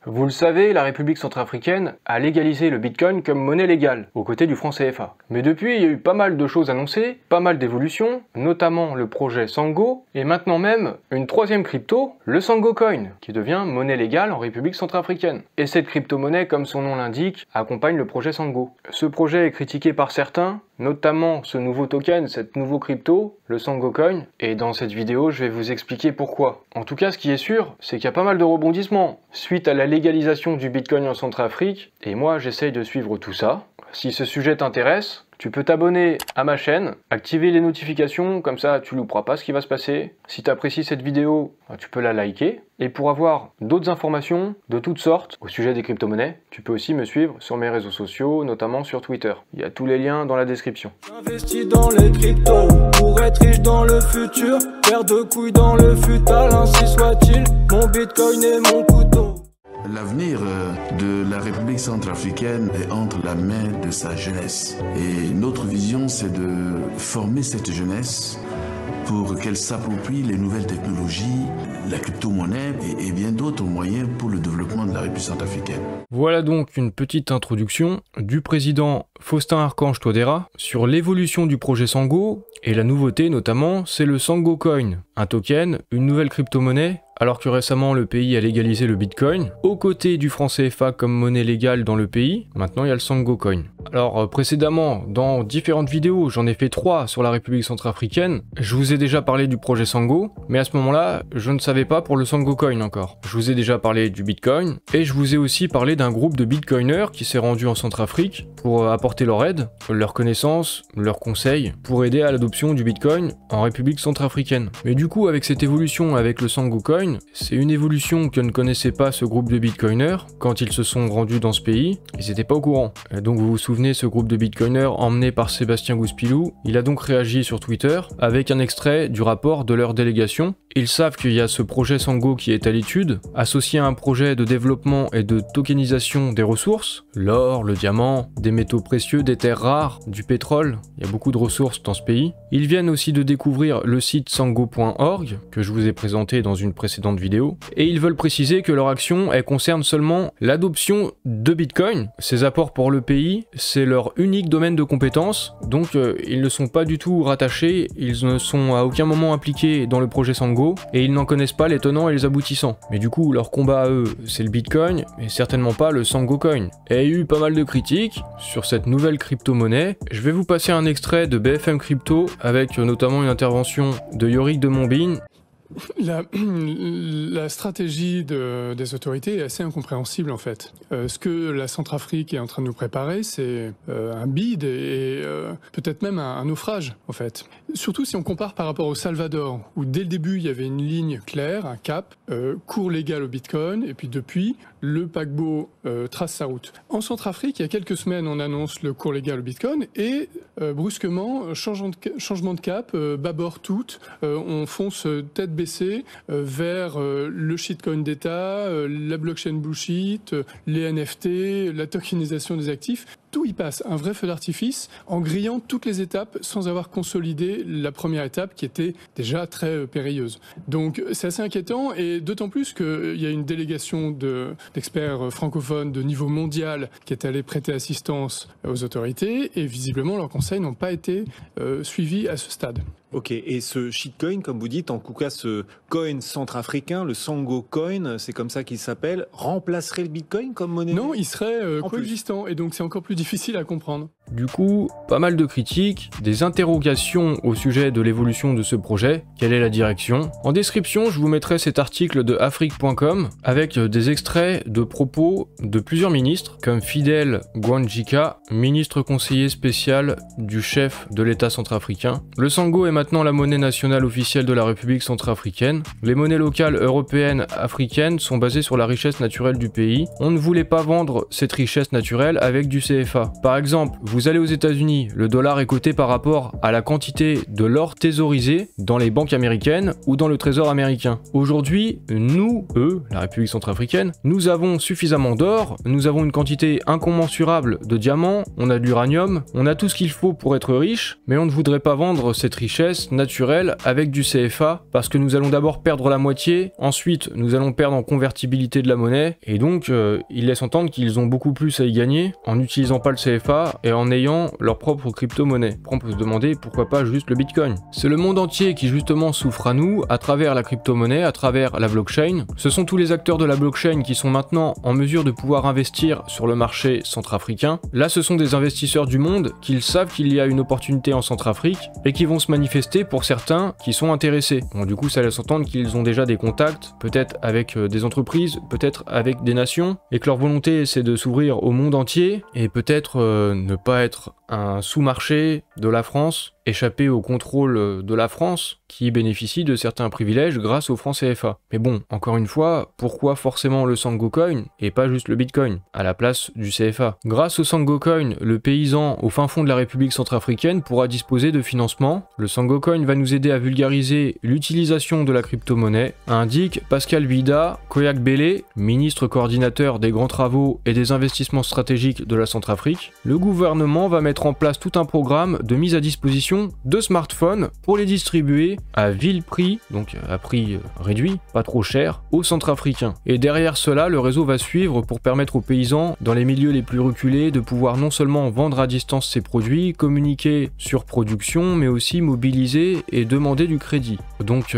Vous le savez, la République centrafricaine a légalisé le Bitcoin comme monnaie légale, aux côtés du franc CFA. Mais depuis, il y a eu pas mal de choses annoncées, pas mal d'évolutions, notamment le projet Sango, et maintenant même une troisième crypto, le Sango Coin, qui devient monnaie légale en République centrafricaine. Et cette crypto-monnaie, comme son nom l'indique, accompagne le projet Sango. Ce projet est critiqué par certains, notamment ce nouveau token, cette nouveau crypto, le Sango Coin, et dans cette vidéo, je vais vous expliquer pourquoi. En tout cas, ce qui est sûr, c'est qu'il y a pas mal de rebondissements suite à la légalisation du Bitcoin en Centrafrique, et moi j'essaye de suivre tout ça. Si ce sujet t'intéresse, tu peux t'abonner à ma chaîne, activer les notifications, comme ça tu louperas pas ce qui va se passer. Si tu apprécies cette vidéo, tu peux la liker. Et pour avoir d'autres informations de toutes sortes au sujet des crypto-monnaies, tu peux aussi me suivre sur mes réseaux sociaux, notamment sur Twitter. Il y a tous les liens dans la description. J'investis dans les cryptos pour être riche dans le futur, faire de couilles dans le futal, ainsi soit-il. Mon Bitcoin est mon couteau. L'avenir de la République centrafricaine est entre la main de sa jeunesse. Et notre vision, c'est de former cette jeunesse pour qu'elle s'approprie les nouvelles technologies, la crypto-monnaie et bien d'autres moyens pour le développement de la République centrafricaine. Voilà donc une petite introduction du président Faustin Archange Touadéra sur l'évolution du projet Sango, et la nouveauté notamment, c'est le Sango Coin, un token, une nouvelle crypto-monnaie, alors que récemment le pays a légalisé le Bitcoin. Aux côtés du franc CFA comme monnaie légale dans le pays, maintenant il y a le Sango Coin. Alors précédemment, dans différentes vidéos, j'en ai fait 3 sur la République centrafricaine, je vous ai déjà parlé du projet Sango, mais à ce moment-là, je ne savais pas pour le Sango Coin encore. Je vous ai déjà parlé du Bitcoin, et je vous ai aussi parlé d'un groupe de Bitcoiners qui s'est rendu en Centrafrique pour apporter leur aide, leurs connaissances, leurs conseils, pour aider à l'adoption du Bitcoin en République centrafricaine. Mais du coup, avec cette évolution avec le Sango Coin, c'est une évolution que ne connaissait pas ce groupe de Bitcoiners quand ils se sont rendus dans ce pays, ils n'étaient pas au courant. Et donc vous vous souvenez, ce groupe de Bitcoiners emmené par Sébastien Gouspilou, il a donc réagi sur Twitter avec un extrait du rapport de leur délégation. Ils savent qu'il y a ce projet Sango qui est à l'étude, associé à un projet de développement et de tokenisation des ressources, l'or, le diamant, des métaux précieux, des terres rares, du pétrole, il y a beaucoup de ressources dans ce pays. Ils viennent aussi de découvrir le site sango.org, que je vous ai présenté dans une précédente vidéo, et ils veulent préciser que leur action, elle concerne seulement l'adoption de Bitcoin. Ces apports pour le pays, c'est leur unique domaine de compétence, donc ils ne sont pas du tout rattachés, ils ne sont à aucun moment impliqués dans le projet Sango, et ils n'en connaissent pas les tenants et les aboutissants. Mais du coup, leur combat à eux, c'est le Bitcoin, mais certainement pas le Sango Coin. Et il y a eu pas mal de critiques sur cette nouvelle crypto-monnaie. Je vais vous passer un extrait de BFM Crypto, avec notamment une intervention de Yorick de Montbigne. La stratégie des autorités est assez incompréhensible en fait. Ce que la Centrafrique est en train de nous préparer, c'est un bid et peut-être même un naufrage en fait. Surtout si on compare par rapport au Salvador, où dès le début il y avait une ligne claire, un cap, cours légal au Bitcoin, et puis depuis, le paquebot trace sa route. En Centrafrique, il y a quelques semaines, on annonce le cours légal au Bitcoin, et brusquement, changement de cap, bâbord tout, on fonce tête baissée vers le shitcoin d'État, la blockchain bullshit, les NFT, la tokenisation des actifs. Tout y passe, un vrai feu d'artifice, en grillant toutes les étapes sans avoir consolidé la première étape qui était déjà très périlleuse. Donc c'est assez inquiétant, et d'autant plus qu'il y a une délégation d'experts francophones de niveau mondial qui est allée prêter assistance aux autorités, et visiblement leurs conseils n'ont pas été suivis à ce stade. Ok, et ce shitcoin, comme vous dites, en tout cas ce coin centrafricain, le Sango Coin, c'est comme ça qu'il s'appelle, remplacerait le Bitcoin comme monnaie? Non, il serait coexistant, et donc c'est encore plus difficile à comprendre. Du coup, pas mal de critiques, des interrogations au sujet de l'évolution de ce projet, quelle est la direction. En description, je vous mettrai cet article de afrique.com avec des extraits de propos de plusieurs ministres, comme Fidel Guandjika, ministre conseiller spécial du chef de l'État centrafricain. Le Sango est maintenant la monnaie nationale officielle de la République centrafricaine. Les monnaies locales européennes, africaines sont basées sur la richesse naturelle du pays. On ne voulait pas vendre cette richesse naturelle avec du CFA. Par exemple, vous Vous allez aux États-Unis, le dollar est coté par rapport à la quantité de l'or thésaurisé dans les banques américaines ou dans le trésor américain. Aujourd'hui, nous, la République centrafricaine, nous avons suffisamment d'or, nous avons une quantité incommensurable de diamants, on a de l'uranium, on a tout ce qu'il faut pour être riche, mais on ne voudrait pas vendre cette richesse naturelle avec du CFA parce que nous allons d'abord perdre la moitié, ensuite nous allons perdre en convertibilité de la monnaie, et donc ils laissent entendre qu'ils ont beaucoup plus à y gagner en n'utilisant pas le CFA et en ayant leur propre crypto-monnaie. Après on peut se demander pourquoi pas juste le Bitcoin. C'est le monde entier qui justement s'offre à nous à travers la crypto-monnaie, à travers la blockchain. Ce sont tous les acteurs de la blockchain qui sont maintenant en mesure de pouvoir investir sur le marché centrafricain. Là ce sont des investisseurs du monde qui savent qu'il y a une opportunité en Centrafrique et qui vont se manifester pour certains qui sont intéressés. Bon, du coup ça laisse entendre qu'ils ont déjà des contacts, peut-être avec des entreprises, peut-être avec des nations, et que leur volonté c'est de s'ouvrir au monde entier et peut-être ne pas être un sous-marché de la France, échapper au contrôle de la France, qui bénéficie de certains privilèges grâce au franc CFA. Mais bon, encore une fois, pourquoi forcément le Sango Coin et pas juste le Bitcoin, à la place du CFA? Grâce au Sango Coin, le paysan au fin fond de la République centrafricaine pourra disposer de financement. Le Sango Coin va nous aider à vulgariser l'utilisation de la crypto-monnaie, indique Pascal Vida Koyak Bélé, ministre coordinateur des grands travaux et des investissements stratégiques de la Centrafrique. Le gouvernement va mettre en place tout un programme de mise à disposition de smartphones pour les distribuer à vil prix, donc à prix réduit, pas trop cher, aux Centrafricains. Et derrière cela, le réseau va suivre pour permettre aux paysans, dans les milieux les plus reculés, de pouvoir non seulement vendre à distance ses produits, communiquer sur production, mais aussi mobiliser et demander du crédit. Donc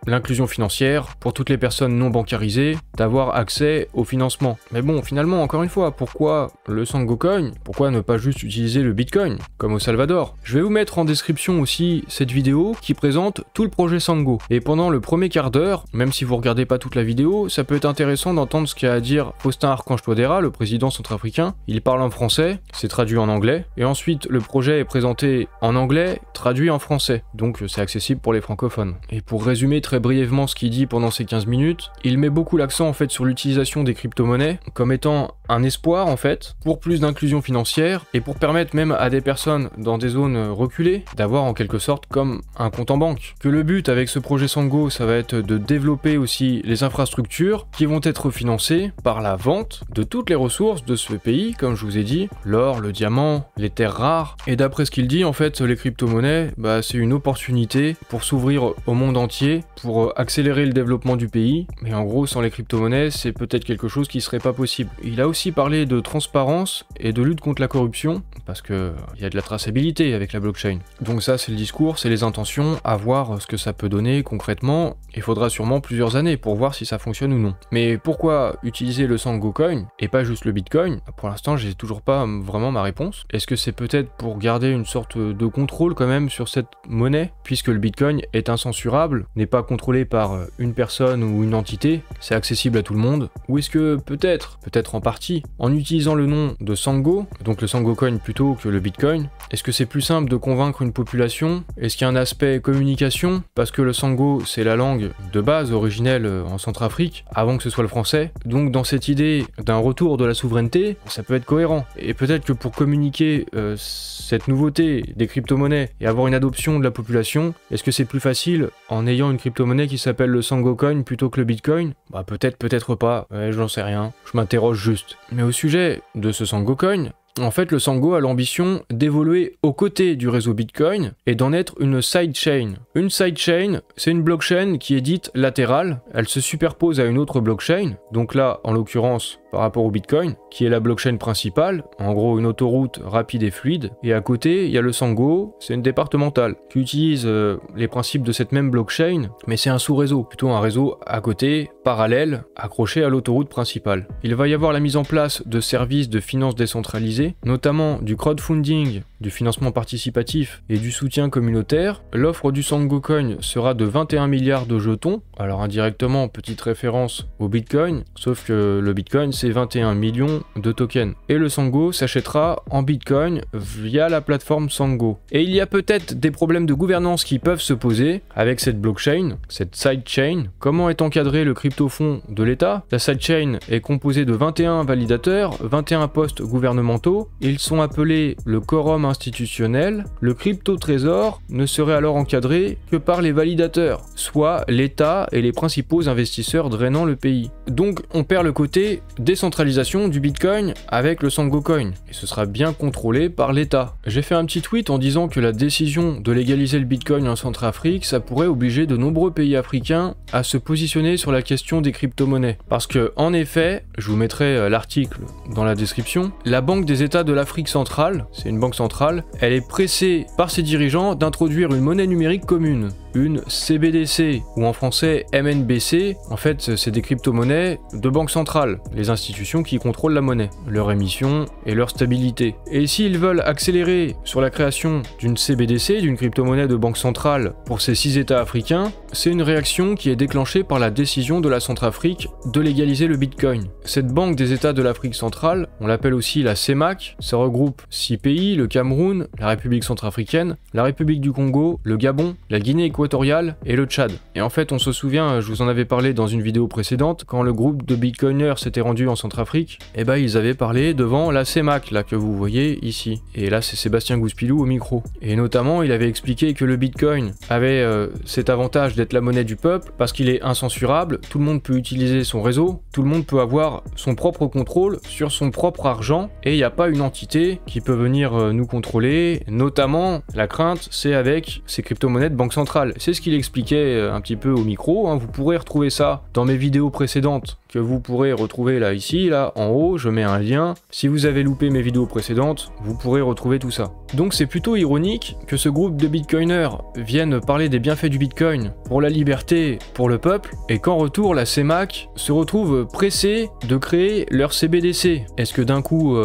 l'inclusion financière pour toutes les personnes non bancarisées, d'avoir accès au financement. Mais bon, finalement, encore une fois, pourquoi le Sango Coin? Pourquoi ne pas juste utiliser le Bitcoin, comme au Salvador? Je vais vous mettre en description aussi cette vidéo qui présente tout le projet Sango. Et pendant le premier quart d'heure, même si vous regardez pas toute la vidéo, ça peut être intéressant d'entendre ce qu'a à dire Faustin Archange Touadéra, le président centrafricain. Il parle en français, c'est traduit en anglais, et ensuite le projet est présenté en anglais, traduit en français, donc c'est accessible pour les francophones. Et pour résumer très brièvement ce qu'il dit pendant ces 15 minutes, il met beaucoup l'accent en fait sur l'utilisation des crypto-monnaies comme étant un espoir en fait pour plus d'inclusion financière et pour permettre même à des personnes dans des zones reculées d'avoir en quelque sorte comme un compte en banque. Que le but avec ce projet Sango, ça va être de développer aussi les infrastructures qui vont être financées par la vente de toutes les ressources de ce pays, comme je vous ai dit, l'or, le diamant, les terres rares. Et d'après ce qu'il dit, en fait, les crypto-monnaies, c'est une opportunité pour s'ouvrir au monde entier, pour accélérer le développement du pays. Mais en gros, sans les crypto-monnaies, c'est peut-être quelque chose qui serait pas possible. Il a aussi parlé de transparence et de lutte contre la corruption, parce que il y a de la traçabilité avec la blockchain. Donc ça, c'est le discours, c'est les intentions, à voir ce que ça peut donner concrètement. Il faudra sûrement plusieurs années pour voir si ça fonctionne ou non. Mais pourquoi utiliser le Sango Coin et pas juste le Bitcoin? Pour l'instant, j'ai toujours pas vraiment ma réponse. Est-ce que c'est peut-être pour garder une sorte de contrôle quand même sur cette monnaie, puisque le Bitcoin est incensurable, n'est pas contrôlé par une personne ou une entité, c'est accessible à tout le monde? Ou est-ce que peut-être en partie, en utilisant le nom de Sango, donc le Sango Coin plutôt que le Bitcoin, est-ce que c'est plus simple de convaincre une population? Est-ce qu'il y a un aspect communication? Parce que le Sango, c'est la langue de base originelle en Centrafrique, avant que ce soit le français. Donc dans cette idée d'un retour de la souveraineté, ça peut être cohérent. Et peut-être que pour communiquer cette nouveauté des crypto-monnaies et avoir une adoption de la population, est-ce que c'est plus facile en ayant une crypto-monnaie qui s'appelle le Sango Coin plutôt que le Bitcoin? Peut-être, peut-être pas. Ouais, j'en sais rien. Je m'interroge juste. Mais au sujet de ce Sango Coin, en fait, le Sango a l'ambition d'évoluer aux côtés du réseau Bitcoin et d'en être une sidechain. Une sidechain, c'est une blockchain qui est dite latérale. Elle se superpose à une autre blockchain. Donc là, en l'occurrence, par rapport au Bitcoin, qui est la blockchain principale, en gros une autoroute rapide et fluide. Et à côté, il y a le Sango, c'est une départementale, qui utilise les principes de cette même blockchain, mais c'est un sous-réseau, plutôt un réseau à côté, parallèle, accroché à l'autoroute principale. Il va y avoir la mise en place de services de finances décentralisées, notamment du crowdfunding, du financement participatif et du soutien communautaire. L'offre du Sango Coin sera de 21 milliards de jetons, alors indirectement, petite référence au Bitcoin, sauf que le Bitcoin c'est 21 millions de tokens. Et le Sango s'achètera en Bitcoin via la plateforme Sango. Et il y a peut-être des problèmes de gouvernance qui peuvent se poser avec cette blockchain, cette sidechain. Comment est encadré le crypto-fonds de l'État? La sidechain est composée de 21 validateurs, 21 postes gouvernementaux, bientôt. Ils sont appelés le quorum institutionnel. Le crypto-trésor ne serait alors encadré que par les validateurs, soit l'État et les principaux investisseurs drainant le pays. Donc on perd le côté décentralisation du Bitcoin avec le Sangocoin, et ce sera bien contrôlé par l'État. J'ai fait un petit tweet en disant que la décision de légaliser le Bitcoin en Centrafrique, ça pourrait obliger de nombreux pays africains à se positionner sur la question des crypto-monnaies. Parce que, en effet, je vous mettrai l'article dans la description, la Banque des États de l'Afrique centrale, c'est une banque centrale, elle est pressée par ses dirigeants d'introduire une monnaie numérique commune, une CBDC, ou en français MNBC. En fait, c'est des crypto-monnaies de banque centrale, les institutions qui contrôlent la monnaie, leur émission et leur stabilité. Et s'ils veulent accélérer sur la création d'une CBDC, d'une crypto-monnaie de banque centrale pour ces 6 États africains, c'est une réaction qui est déclenchée par la décision de la Centrafrique de légaliser le Bitcoin. Cette banque des États de l'Afrique centrale, on l'appelle aussi la CEMAC, ça regroupe 6 pays, le Cameroun, la République centrafricaine, la République du Congo, le Gabon, la Guinée équatoriale et le Tchad. Et en fait, on se souvient, je vous en avais parlé dans une vidéo précédente, quand le groupe de Bitcoiners s'était rendu en Centrafrique, et bah ils avaient parlé devant la CEMAC, là que vous voyez ici. Et là c'est Sébastien Gouspilou au micro. Et notamment, il avait expliqué que le Bitcoin avait cet avantage d'être la monnaie du peuple, parce qu'il est incensurable, tout le monde peut utiliser son réseau, tout le monde peut avoir son propre contrôle sur son propre argent, et il n'y a pas une entité qui peut venir nous contrôler, notamment la crainte c'est avec ces crypto-monnaies de banque centrale. C'est ce qu'il expliquait un petit peu au micro, hein. Vous pourrez retrouver ça dans mes vidéos précédentes que vous pourrez retrouver là, ici, là, en haut, je mets un lien. Si vous avez loupé mes vidéos précédentes, vous pourrez retrouver tout ça. Donc c'est plutôt ironique que ce groupe de bitcoiners vienne parler des bienfaits du Bitcoin pour la liberté, pour le peuple, et qu'en retour, la CEMAC se retrouve pressée de créer leur CBDC. Est-ce que d'un coup,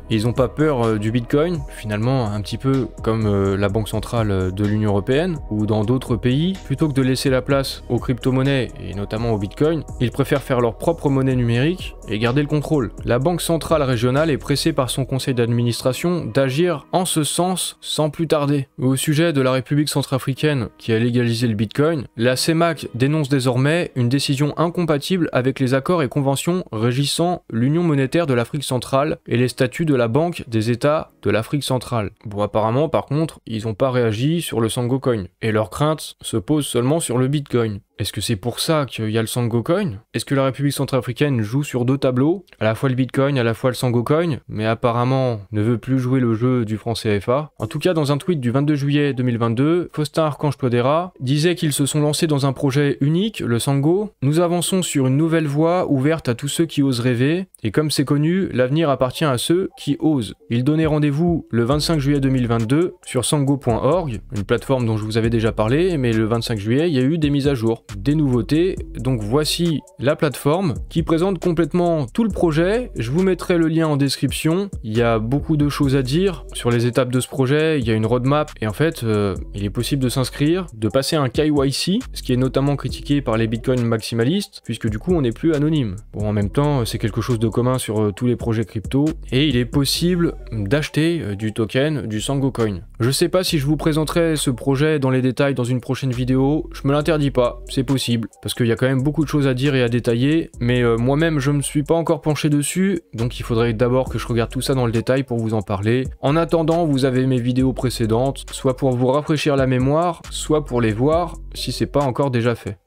ils n'ont pas peur du Bitcoin? Finalement, un petit peu comme la Banque Centrale de l'Union Européenne, ou dans d'autres pays, plutôt que de laisser la place aux crypto-monnaies, et notamment au Bitcoin, ils préfèrent faire leur propre monnaie numérique et garder le contrôle. La Banque Centrale Régionale est pressée par son conseil d'administration d'agir en ce sens sans plus tarder. Au sujet de la République centrafricaine qui a légalisé le Bitcoin, la CEMAC dénonce désormais une décision incompatible avec les accords et conventions régissant l'Union monétaire de l'Afrique centrale et les statuts de la Banque des États de l'Afrique centrale. Bon, apparemment, par contre, ils n'ont pas réagi sur le Sangocoin, et leurs craintes se posent seulement sur le Bitcoin. Est-ce que c'est pour ça qu'il y a le Sangocoin? Est-ce que la République centrafricaine joue sur 2 tableaux, à la fois le Bitcoin, à la fois le Sangocoin, mais apparemment ne veut plus jouer le jeu du franc CFA? En tout cas, dans un tweet du 22 juillet 2022, Faustin Archange Touadéra disait qu'ils se sont lancés dans un projet unique, le Sango. Nous avançons sur une nouvelle voie ouverte à tous ceux qui osent rêver, et comme c'est connu, l'avenir appartient à ceux qui osent. Il donnait rendez-vous le 25 juillet 2022 sur sango.org, une plateforme dont je vous avais déjà parlé, mais le 25 juillet, il y a eu des mises à jour, des nouveautés. Donc voici la plateforme qui présente complètement tout le projet. Je vous mettrai le lien en description. Il y a beaucoup de choses à dire sur les étapes de ce projet. Il y a une roadmap et en fait, il est possible de s'inscrire, de passer un KYC, ce qui est notamment critiqué par les bitcoins maximalistes, puisque du coup on n'est plus anonyme. Bon, en même temps, c'est quelque chose de commun sur tous les projets crypto, et il est possible d'acheter du token, du Sangocoin. Je sais pas si je vous présenterai ce projet dans les détails dans une prochaine vidéo, je me l'interdis pas, c'est possible, parce qu'il y a quand même beaucoup de choses à dire et à détailler, mais moi-même je me suis pas encore penché dessus, donc il faudrait d'abord que je regarde tout ça dans le détail pour vous en parler. En attendant, vous avez mes vidéos précédentes, soit pour vous rafraîchir la mémoire, soit pour les voir si c'est pas encore déjà fait.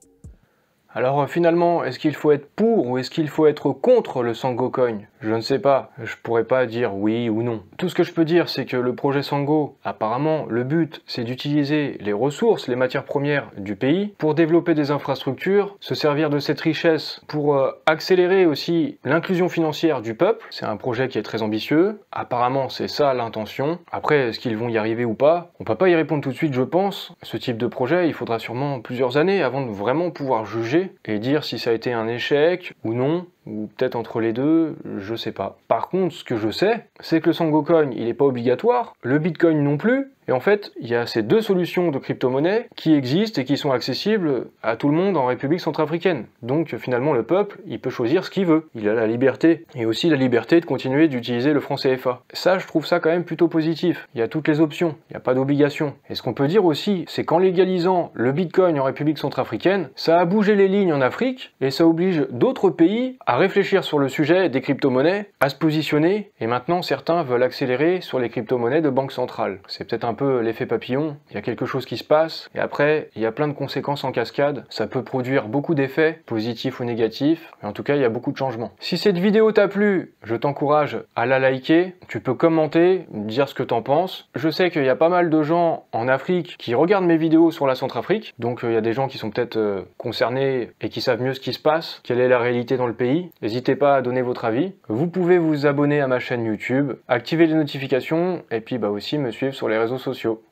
Alors finalement, est-ce qu'il faut être pour ou est-ce qu'il faut être contre le Sangocoin? Je ne sais pas, je pourrais pas dire oui ou non. Tout ce que je peux dire, c'est que le projet Sango, apparemment, le but, c'est d'utiliser les ressources, les matières premières du pays pour développer des infrastructures, se servir de cette richesse pour accélérer aussi l'inclusion financière du peuple. C'est un projet qui est très ambitieux. Apparemment, c'est ça l'intention. Après, est-ce qu'ils vont y arriver ou pas? On peut pas y répondre tout de suite, je pense. Ce type de projet, il faudra sûrement plusieurs années avant de vraiment pouvoir juger et dire si ça a été un échec ou non, ou peut-être entre les deux, je sais pas. Par contre, ce que je sais, c'est que le Sangocoin, il n'est pas obligatoire, le Bitcoin non plus, et en fait, il y a ces 2 solutions de crypto-monnaie qui existent et qui sont accessibles à tout le monde en République centrafricaine. Donc finalement, le peuple, il peut choisir ce qu'il veut. Il a la liberté, et aussi la liberté de continuer d'utiliser le franc CFA. Ça, je trouve ça quand même plutôt positif. Il y a toutes les options, il n'y a pas d'obligation. Et ce qu'on peut dire aussi, c'est qu'en légalisant le Bitcoin en République centrafricaine, ça a bougé les lignes en Afrique, et ça oblige d'autres pays à à réfléchir sur le sujet des crypto-monnaies, à se positionner, et maintenant certains veulent accélérer sur les crypto-monnaies de banque centrale. C'est peut-être un peu l'effet papillon, il y a quelque chose qui se passe, et après, il y a plein de conséquences en cascade, ça peut produire beaucoup d'effets, positifs ou négatifs, mais en tout cas, il y a beaucoup de changements. Si cette vidéo t'a plu, je t'encourage à la liker, tu peux commenter, dire ce que t'en penses. Je sais qu'il y a pas mal de gens en Afrique qui regardent mes vidéos sur la Centrafrique, donc il y a des gens qui sont peut-être concernés et qui savent mieux ce qui se passe, quelle est la réalité dans le pays. N'hésitez pas à donner votre avis. Vous pouvez vous abonner à ma chaîne YouTube, activer les notifications et puis aussi me suivre sur les réseaux sociaux.